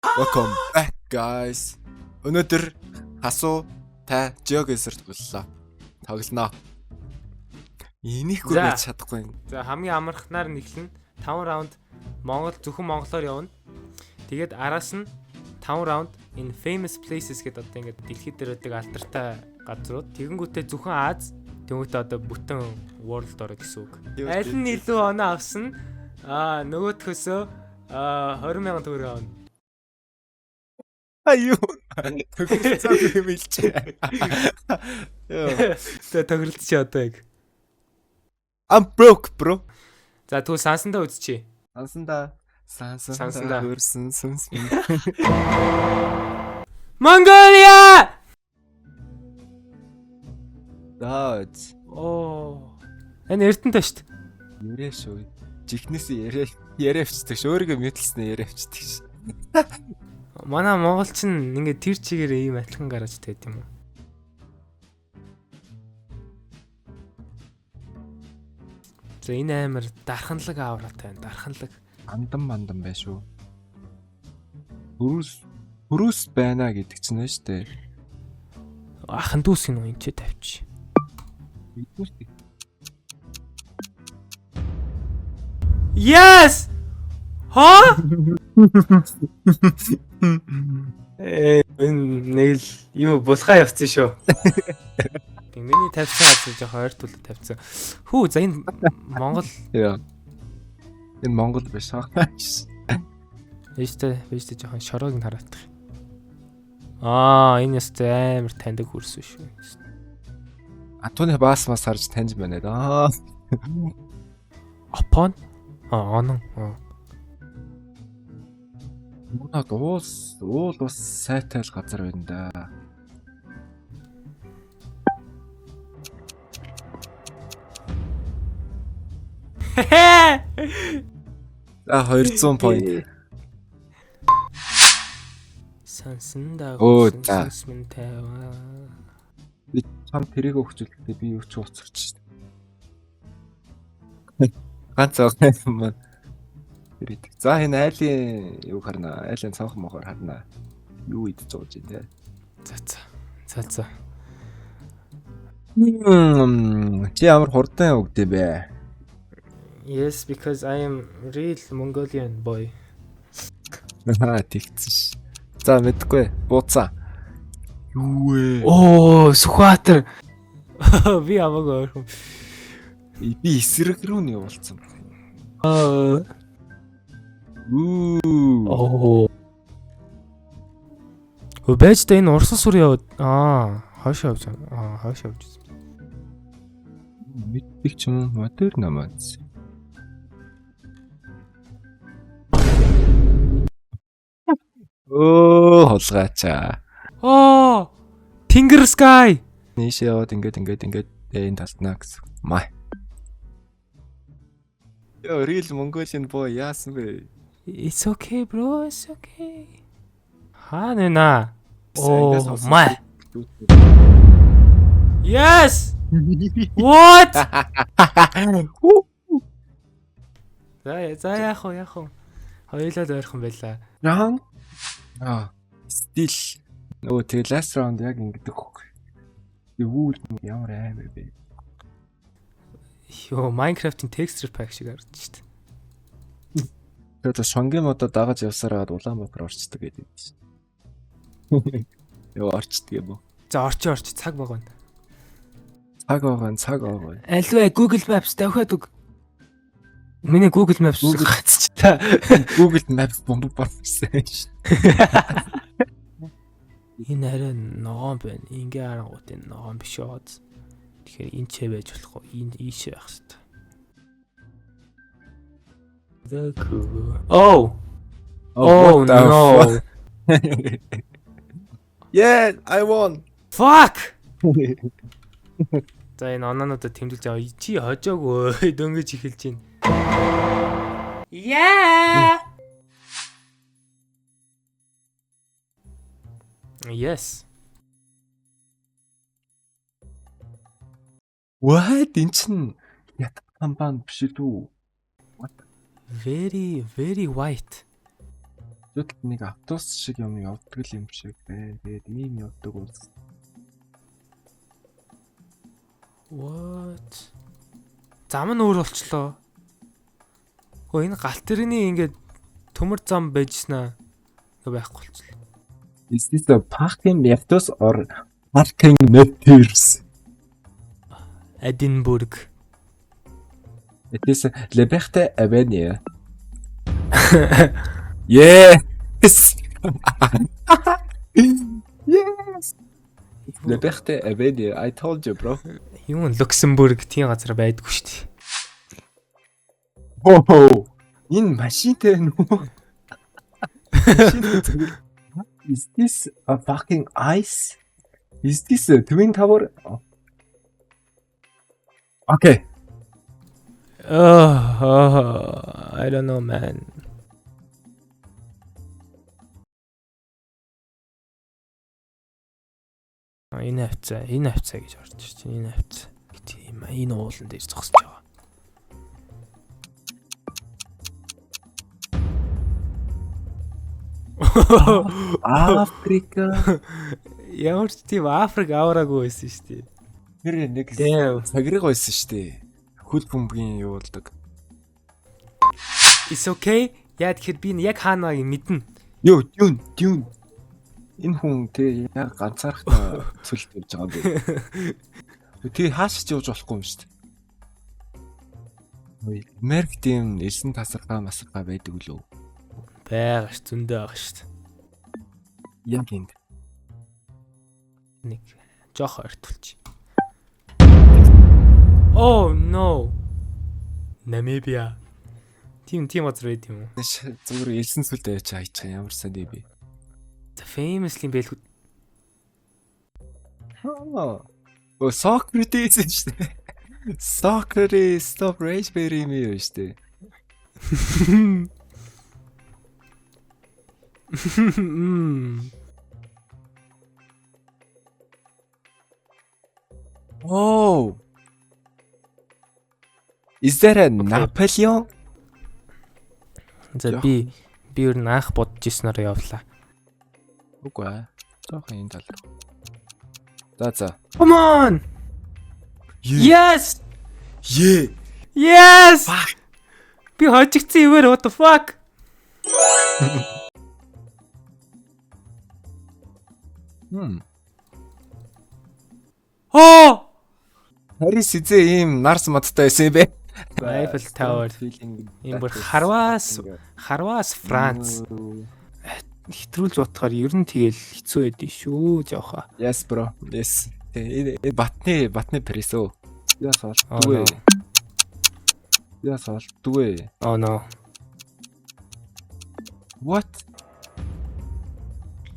Welcome back guys. Өнөөдөр хасуу та GeoGuessr боллоо. Тоглоно. Энийхгүй байж чадахгүй. За хамгийн амархнаар нэхлэн 5 раунд зөвхөн монголоор явна. Тэгээд араас нь 5 раунд in famous places гэдэг одоо ингээд дэлхийд дээр байдаг алдартай газрууд. Тэгэнгүүтээ зөвхөн Аз, тэгвэл одоо бүтэн world ороо гэсэн үг. Аль нь илүү оноо авсан? Нөгөөдхөөсөө 20,000 төгрөг авна. Аюу. Төгөлцөө хэмэлж. Тэ төгөлч одоо яг. I'm broke bro. За тэгвэл сансандаа үзчихье. Сансандаа хөрсөн сүнс. Mongolia! Даач. Энэ Эрдэнэтэй шүү дээ. Ярээ шүү. Жихнээс яриавчдаг ш. Өөрийгөө мэдлснээ яриавчдаг ш. Манай монголчин ингээд тэр чигээр ийм атлан гараж тайд юм уу? За энэ амар дарханлаг аавратай байна. Дарханлаг. Андан бай шүү. Хөрөөс байна гэдэг чинь нь шүү дээ. Ахан дүүс юм уу энэ ч тавьчих. Yes! Ха? Нэг л юм булхаа явцсан шүү. Миний тавьсан хаз жоохон ойртол тавьсан. Хүү за энэ Монгол. Яа. Энэ Монгол биш аа. Вэжтэй жоохон шороог нь хараадах. Энэ ястай амар таньдаг хүрсэн шүү. Атууны бас харж таньж байна даа. Апон? Онон. Мунад уул бас сайтай л газар байна да. За 200 point. Сансандаа хөрсөн таваа. Би чам тэрийг өгчүүлэхдээ би юу ч уцарч шүү дээ. Ганц юм. За энэ айлын юу харна? Айлын цанх мохоор харна. Юу идэж сууж ин тэ. За. Чи ямар хурдан өгдөө бэ? Yes, because I am real Mongolian boy. Тэгсэн ш. За мэдгүй. Бууцаа. Юу вэ? Сүхбаатар. Би аваагүй ойрхон. Би эсрэг рүү нь явуулсан. Байж та энэ Урсан сүр яваад хаашаа явж байгаа. Хаашаа явж байгаа. Мэддэг ч юм уу модерн амаац. Хулгайчаа. Тэнгэр Sky. Нийш яваад ингээд энэ талтнаа гэсэн. Май. Yo, real Mongolian boy яасан бэ? It's okay bro, it's okay. Ханаа. Май. Yes. What? За яах вэ? Хоёулаа л ойрхон байлаа. Яан? Стил. Тэгээ last round яг ингэдэг хөөх. Юу ямар амар бэ? Йоо, Minecraft-ийн texture pack шиг харагдаж штт. Тэгээд шонгийн модоо дагаж явсараад Улаанбаатар орчдөг гэдэг чинь. Йоо, орчдөг юм уу? За орч цаг байгаа. Цаг байгаа. Альваа Google Maps давхаад үг. Миний Google Maps гацч та. Google Maps бомб болсон шүү. Энэ арай ногоон байна. Ингээ харангуут энэ ногоон биш аа. Тэгэхээр энэ ч байж болохгүй. Энэ ийшээ байх хэрэгтэй. Oh no. Yeah, I won. Fuck. За энэ оноонуудаа тэмдэглэж аваа. Чи хожоогүй дөнгөж эхэлж байна. Yeah. Yes. What? Энд чинь ятг камбан биш үү? Very white. Зүгт нэг автобус шиг юм явдаг юм шиг байна. Тэгээд ийм явдаг үз. What? Зам нь өөр болчлоо. Хөө энэ галт тэрний ингээд төмөр зам байжснаа. Ингээ байхгүй болчлоо. Is this a parking meters or parking meters? Edinburgh. It is Liberté Avenue. Yes. Yes. Liberté Avenue. I told you, bro. Юу н Люксембург тийм газар байдгүй шүү дээ. Oh. Энэ машинтэй нүү. Is this a fucking ice? Is this a Twin Tower? Okay. I don't know, man. Энэ хавцаа гэж орж шүү дээ. Энэ хавцаа. Тийм энэ уулан дээр зогсож байгаа. Африка. Ямар ч тийм Африк авраагүй байсан шүү дээ. Тэр нэг Damn. цагирыг байсан шүү дээ. Хөл бөмбөгийн юу болдог. It's okay. Яа тэгэхээр би яг хаанаа мэднэ. Юу, дюн. Энэ хүн тэг яг ганцаархнаа цөлд явж байгаа юм бэ. Тэг хааш ч явж болохгүй юм шүү дээ. Америк тийм элсэн тасархаа масархаа байдаг үлээ. Байгаа ш зөндөө байгаа шүү дээ. Яг ингэ. Нэг жоох ойртуулчих. Oh no. Намибиа. Тийм газар байд юм уу? Зүгээр элсэн сүлд авч хайчих ямар сайн бэ? The famously бэлгүүд. Оо Socrates шүү дээ. Socrates stop rage berry me шүү дээ. Oh. Is that a Napoleon? За би өөр наах бодож ирснээр явлаа. Үгүй ээ. Жохон энэ тал руу. За. Come on. Yes. Yeah. Yes. Би хожигдсан ивэр what the fuck? Oh! Харис изээ ийм нарс модтой байсан юм бэ? Eiffel Tower. Ийм бүр харваас Франц. Хэтрүүлж бодохоор ер нь тэгэл хэцүү байдий шүү жоохоо. Yes bro. Yes. Энэ батны пресо. Яс олдгүй. Oh no. What?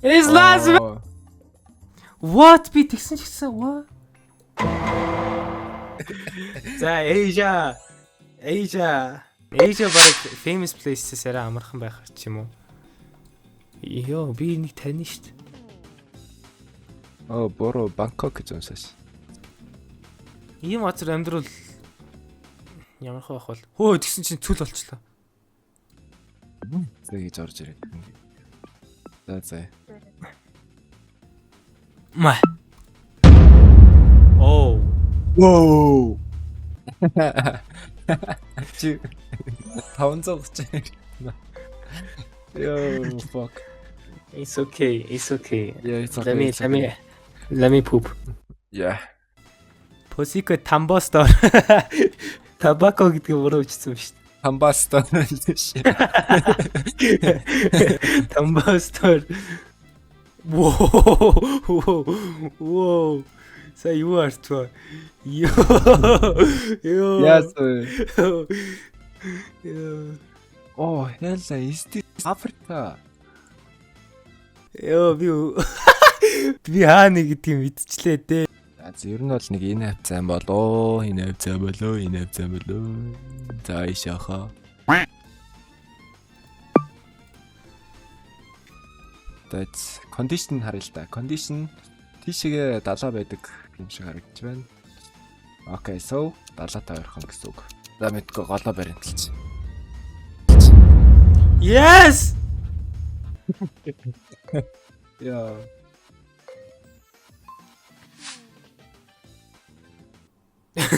It's Las Vegas. What би тэгсэн ч гэсэн what? За Asia бараг famous places арай амархан байх ч юм уу. Йоо би нэг тань штт. Боро Бангкок гэж уншааш. Ийм газар амьдрал ямар хавах бол хөө тэгсэн чинь цүл болчлоо. Зэ гэж орж ирээд. За. Маа. Oh. Whoa. Чи 530. Yo fuck. It's okay. Yeah, it's okay. Let me poop. Yeah. Pussycat Tambo store. Табако гэдэг буруу бичсэн юм шүү дээ. Тамбастон Tambo store. Whoa. Са юу арчваа. Yo. Yes. Yo. Oh, hell, is this Africa? Yo би хаа нэг тийм мэдчихлээ дээ. За ер нь бол нэг энэ хавцаан болоо, энэ хавцаан болоо. За ишаха. That's condition харъя л да. Condition тийшээ 70 байдаг юм шиг харагдаж байна. Okay, so 70-тай ойрхон гэсэн үг. За мэдгүй голоо баримталж. Yes. Яа.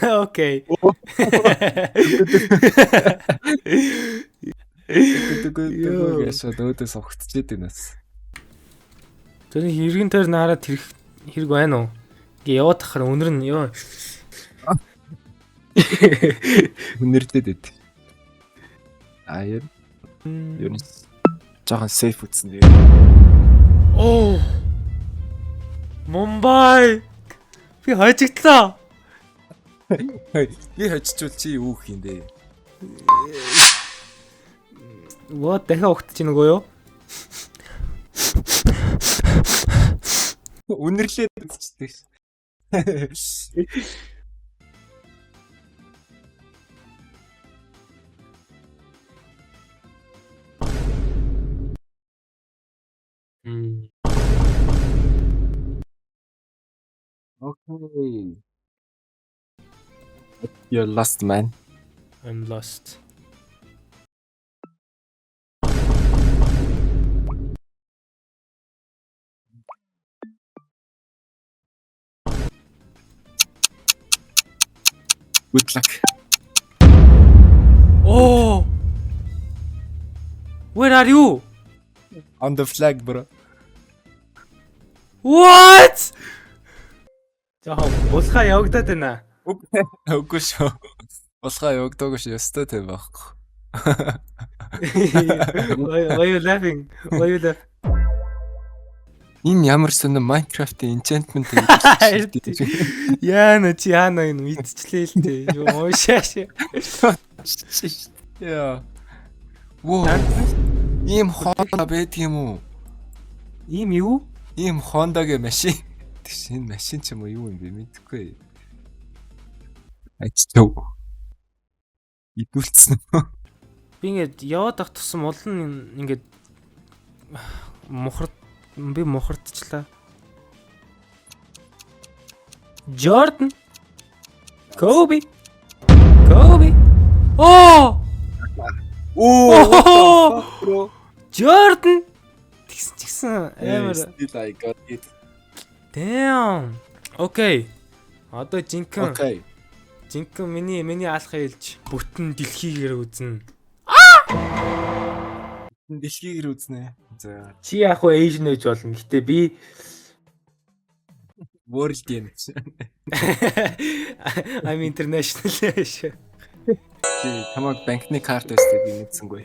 Окей. Тэгвэл яшаа өөдөөс огтчихэд байна бас. Тэрний хэрэгэн тойр наараад хэрэг байна уу? Ингээ яваад тахаар өнөр нь ёо. Үнэрлээд байд. Аяа. Юу нэг жоохон сейф үтсэн дээ. Оо. Мумбай. Би хожигдлаа. Би хожичвол чи юу гэх юм бэ? What дахиад огтж ийн үгүй юу? Үнэрлээд үтчихдээ. Okay. You're lost, man. I'm lost. Good luck. Oh. Where are you? On the flag, bro. What? Жохоо булхаа явагдаад байна. Үгүй шүү. Босгоо явагдаагүй шүү. Ёстой тийм байхгүй. Why you laughing? Why you laugh? Энэ ямар сонир Minecraft-ийн enchantment гэдэг. Яана чи яана энэ мэдчихлээ л дээ. Юу уушааш. Яа. Воо. Ийм Honda байдаг юм уу? Ийм юу? Ийм Honda-гийн машин. Тэгш энэ машин ч юм уу юу юм бэ мэдэхгүй. Айчтав. Идүүлсэн. Би ингээд яваад ах тусам улан ингээд би мухардчлаа. Jordan. Kobe. Oh! Оо. Jordan. Тэгсэн амар. Still I got it. Damn. Okay. Одоо жинхэнэ. Okay. Жинхэнэ миний алах хэлж бүтэн дэлхийгээр үзнэ. Дэлхийгээр үзнэ. За. Чи яг хөө Asian age болно. Гэтэ би World game. I'm international шүү. Чи тамаг банкны карт өстэй би мэдсэнгүй.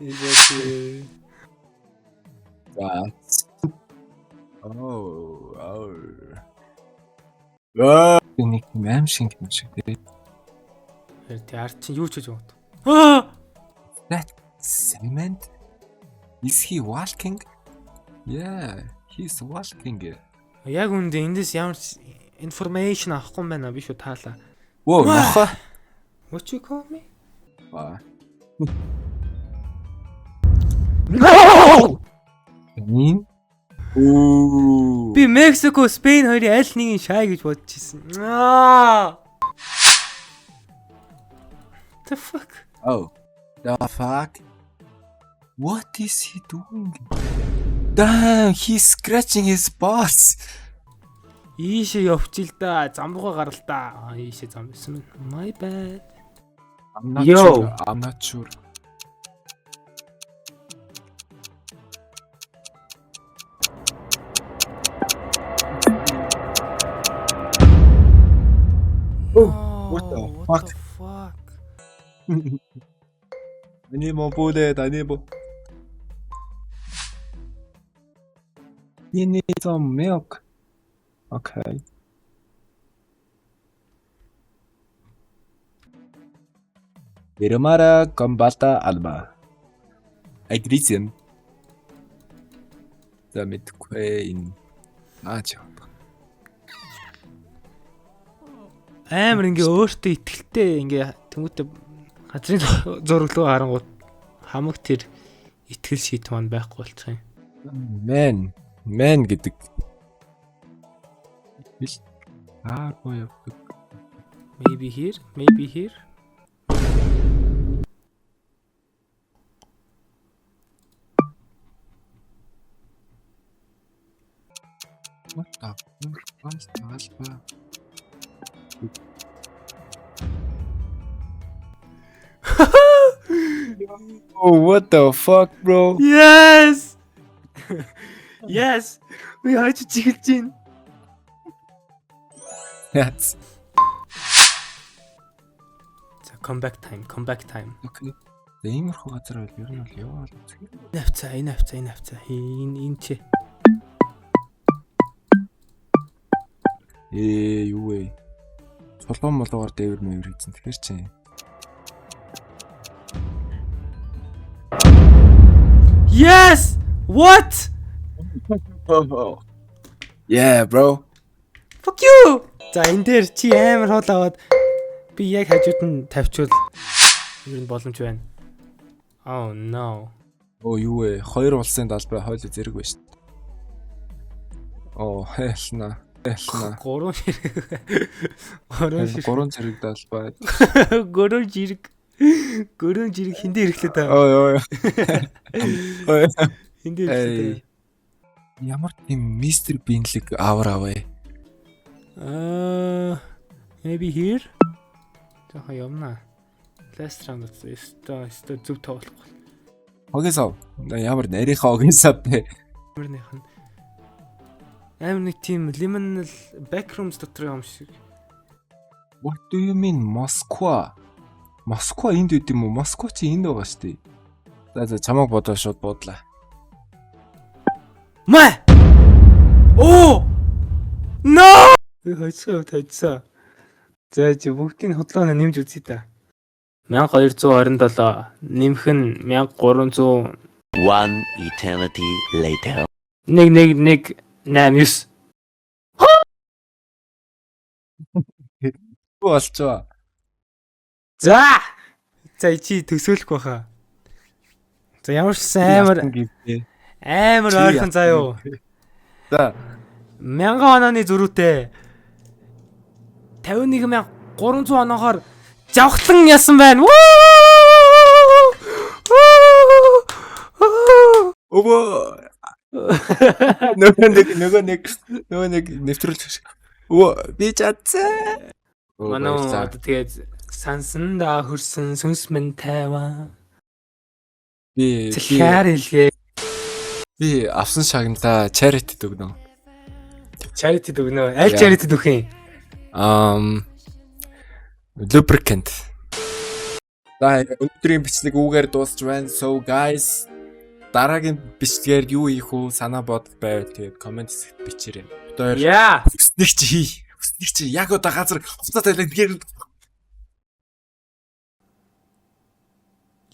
Exactly. За. Oh. Нэг юм шиг юм шиг тий. Тэ арт чи юу ч гэж бод. That cement? Is he walking? Yeah, he's walking. Яг үндэ эндээс ямар information авахгүй юм байна би шүү таалаа. Whoa, нохо. What you call me? Ба. No! Нин? Оо. Би Мексико, Спейн хоёрын аль нэгийг шай гэж бодож ирсэн. The fuck? Oh. The fuck? What is he doing? Damn, he's scratching his balls. Ийшээ явчих л да. Замруугаа гарал да. Ийшээ зам байсан мэн. My bad. I'm not sure. Oh, what the fuck? I need more bullet. You need some milk. Okay. Firmara combata alba. Agrisium. Damit Queen. Амар ингээ өөртөө итгэлтэй ингээ тэмүүтэ газрын зураглуу харангууд хамаг тэр итгэл шийт маань байхгүй болчих юм. Man гэдэг. Боё. Maybe here. What the fuck? Oh, what the fuck, bro? Yes. Yes. Би хойч чиглэж байна. Yes. За comeback time. Okay. Иймэрхүү газар бол ер нь бол яваа. Навцаа. Энэ чи. Юу вэ? Чулуун молгоор дээвэр мэвэр хийсэн. Тэгэхээр чи. Yes. What? Yeah, bro. Fuck you. За энэ дээр чи амар хоол аваад би яг хажууд нь тавьчвал ер нь боломж байна. Oh no. Оо юу вэ? Хоёр улсын далбай хойло зэрэг байна шүү дээ. Оо хэлнэ. Гурван Зэрэг далбай. Гурван жирэг хиндэ ирэхлээ та. Ой. Хиндэ ирэхлээ. Ямар тийм мистер бинлэг аваа. Maybe here. За явна. Last round өстө зүг тоглохгүй. Огесоо. Ямар нарийнхаа огесоо бэ? Амарных нь. Амар нэг тийм liminal backrooms дотор юм шиг. What do you mean Москва? Москва энд үт юм уу? Москва чи энд байгаа шүү дээ. За чамайг бодоо шууд буудлаа. Маа! Оо! No! Би хайцсан. За чи бүгдийг хотлооно нэмж үзье та. 1227 нэмэх нь 1300 One eternity later. 1189. Болчоо. За чи төсөөлөх баха. За ямар ч амар ойрхон заа юу. За 1000 онооны зөрүүтэй 51300 оноогоор завхлан ясан байна. Өвөө. Нөгөө нэг нэвтрүүлж. Би чадсан. Манай тэгээд сансан да хөрсөн сүнс минь тайван. Би Цэлхэр хэлгээ. би авсан шагналаа charity дүгнэ. Charity дүгнөө. Аль charity дүх юм? Lubricant. Өнөөдрийн бичлэг үүгээр дуусч байна. So guys, дараагийн бичлэгээр юу хийх вэ? Санаа бодол байвал тэгээд комент хэсэгт бичээрэй. Өдөр Яа. хүснэг чи хий. Хүснэг чи яг одоо газар хуцаа тавилаа тэгээд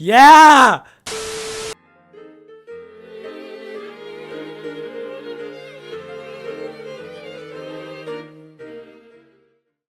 Яа.